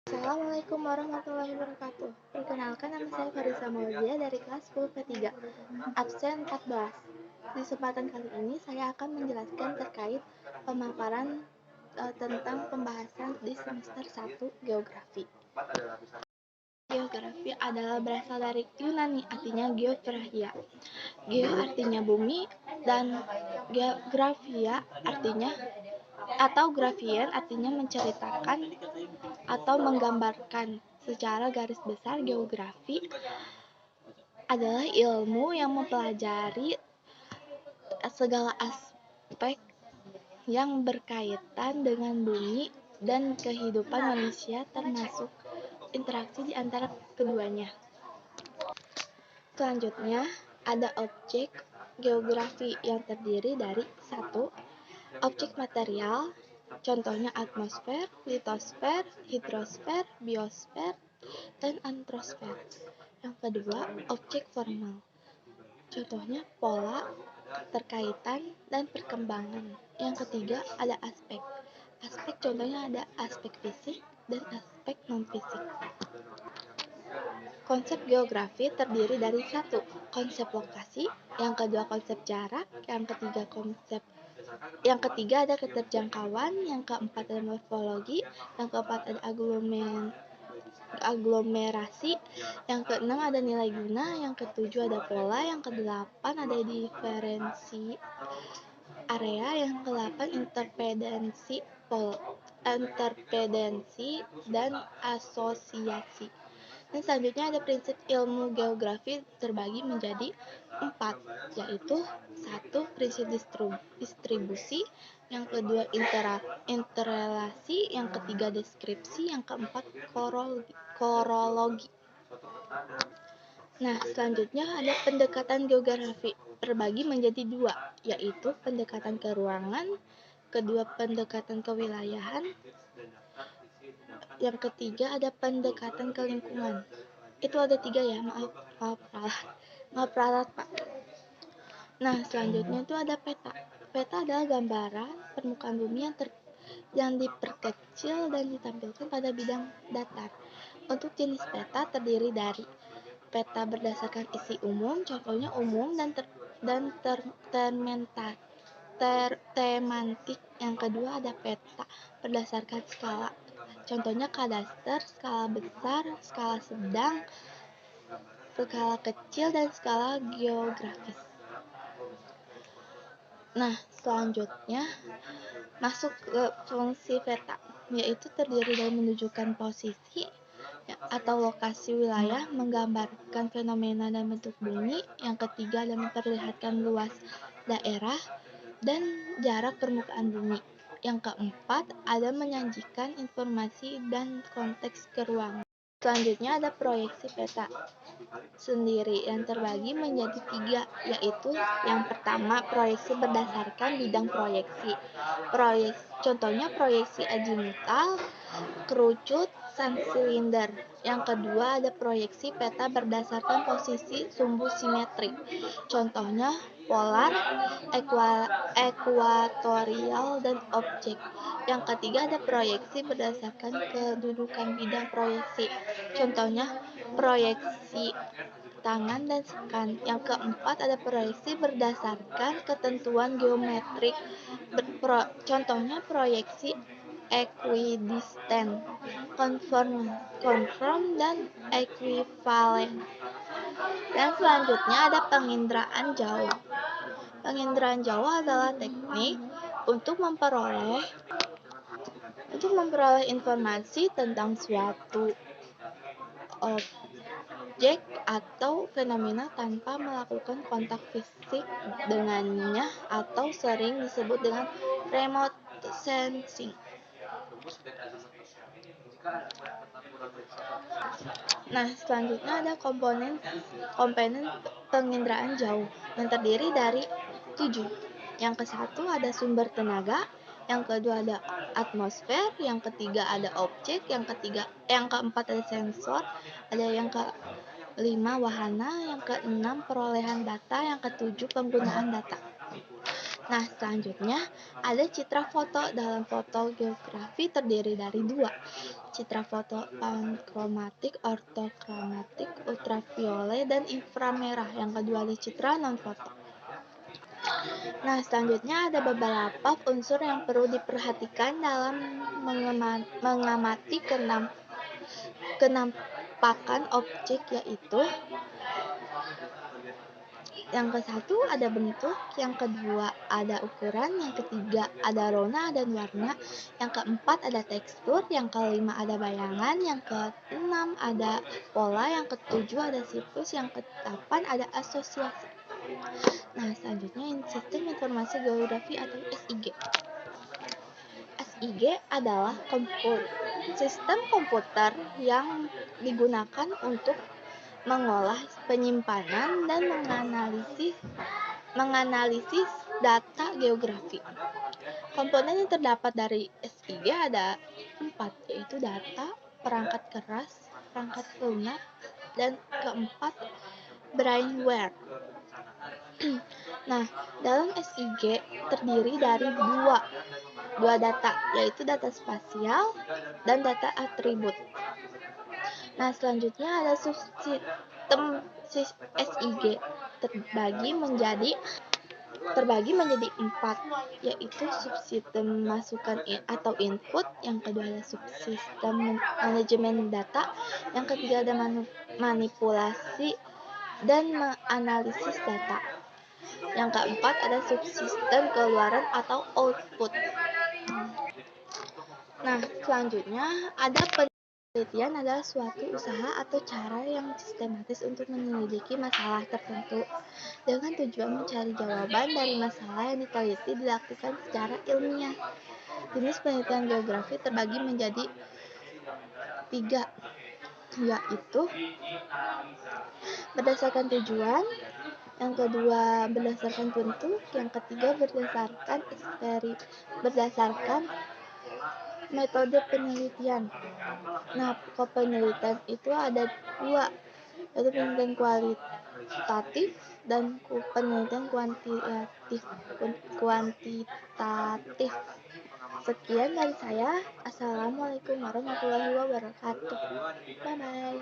Assalamualaikum warahmatullahi wabarakatuh. Perkenalkan, nama saya Farisa Mauldia dari kelas 10 P3, absen 14. Di kesempatan kali ini saya akan menjelaskan terkait pemaparan tentang pembahasan di semester 1 Geografi. Geografi adalah berasal dari Yunani, artinya geographia. Geo artinya bumi dan geographia artinya grafien artinya menceritakan atau menggambarkan. Secara garis besar, geografi adalah ilmu yang mempelajari segala aspek yang berkaitan dengan bumi dan kehidupan manusia, termasuk interaksi di antara keduanya. Selanjutnya, ada objek geografi yang terdiri dari 1. Objek material, contohnya atmosfer, litosfer, hidrosfer, biosfer, dan antrosfer. Yang kedua, objek formal, contohnya pola, keterkaitan, dan perkembangan. Yang ketiga, ada aspek. Aspek contohnya ada aspek fisik dan aspek non-fisik. Konsep geografi terdiri dari 1. Konsep lokasi, yang kedua konsep jarak, yang ketiga ada keterjangkauan, yang keempat ada morfologi, yang keempat ada aglomerasi, yang keenam ada nilai guna, yang ketujuh ada pola, yang kedelapan ada diferensi area, yang kedelapan interdependensi dan asosiasi. Dan selanjutnya ada prinsip ilmu geografi terbagi menjadi 4, yaitu 1. Prinsip distribusi, yang kedua interrelasi, yang ketiga deskripsi, yang keempat korologi. Nah, selanjutnya ada pendekatan geografi terbagi menjadi 2, yaitu pendekatan ke ruangan, kedua pendekatan kewilayahan, yang ketiga ada pendekatan ke lingkungan. Itu ada 3 ya, maaf ralat Pak. Nah, selanjutnya itu ada peta. Peta adalah gambaran permukaan bumi yang diperkecil dan ditampilkan pada bidang datar. Untuk jenis peta terdiri dari peta berdasarkan isi umum, contohnya umum dan temantik. Yang kedua ada peta berdasarkan skala, contohnya kadaster, skala besar, skala sedang, skala kecil, dan skala geografis. Nah, selanjutnya masuk ke fungsi peta, yaitu terdiri dari menunjukkan posisi atau lokasi wilayah, menggambarkan fenomena dan bentuk bumi. Yang ketiga adalah memperlihatkan luas daerah dan jarak permukaan bumi. Yang keempat ada menyajikan informasi dan konteks ke ruangan. Selanjutnya ada proyeksi peta sendiri yang terbagi menjadi 3, yaitu yang pertama proyeksi berdasarkan bidang proyeksi. Contohnya proyeksi azimutal, kerucut, silinder. Yang kedua ada proyeksi peta berdasarkan posisi sumbu simetrik, contohnya polar, ekuatorial, dan objek. Yang ketiga ada proyeksi berdasarkan kedudukan bidang proyeksi, contohnya proyeksi tangan dan sekan. Yang keempat ada proyeksi berdasarkan ketentuan geometrik, contohnya proyeksi equidistant, konform, dan ekuivalen. Dan selanjutnya ada penginderaan jauh. Penginderaan jauh adalah teknik untuk memperoleh informasi tentang suatu objek atau fenomena tanpa melakukan kontak fisik dengannya, atau sering disebut dengan remote sensing. Nah, selanjutnya ada komponen penginderaan jauh yang terdiri dari 7. Yang ke-1 ada sumber tenaga, yang kedua ada atmosfer, yang ketiga ada objek, yang keempat ada sensor, ada yang ke-5 wahana, yang ke-6 perolehan data, yang ke-7 penggunaan data. Nah, selanjutnya ada citra foto. Dalam foto geografi terdiri dari dua, citra foto pankromatik, ortokromatik, ultraviolet, dan inframerah. Yang kedua ada citra non-foto. Nah, selanjutnya ada beberapa unsur yang perlu diperhatikan dalam mengamati kenampakan objek, yaitu yang ke satu ada bentuk, yang kedua ada ukuran, yang ketiga ada rona dan warna, yang keempat ada tekstur, yang kelima ada bayangan, yang keenam ada pola, yang ketujuh ada siklus, yang kedelapan ada asosiasi. Nah, selanjutnya sistem informasi geografi atau SIG. SIG adalah sistem komputer yang digunakan untuk mengolah, penyimpanan, dan menganalisis data geografi. Komponen yang terdapat dari SIG ada 4, yaitu data, perangkat keras, perangkat lunak, dan keempat brainware. Nah, dalam SIG terdiri dari dua data, yaitu data spasial dan data atribut. Nah, selanjutnya ada subsistem SIG terbagi menjadi 4, yaitu subsistem masukan atau input, yang kedua ada subsistem manajemen data, yang ketiga ada manipulasi dan menganalisis data, yang keempat ada subsistem keluaran atau output. Nah, selanjutnya ada penelitian adalah suatu usaha atau cara yang sistematis untuk menyelidiki masalah tertentu dengan tujuan mencari jawaban dari masalah yang diteliti, dilakukan secara ilmiah. Jenis penelitian geografi terbagi menjadi 3, yaitu berdasarkan tujuan, yang kedua berdasarkan bentuk, yang ketiga berdasarkan metode penelitian. Nah, penelitian itu ada 2, yaitu penelitian kualitatif dan penelitian kuantitatif. Sekian dari saya. Assalamualaikum warahmatullahi wabarakatuh. Bye bye.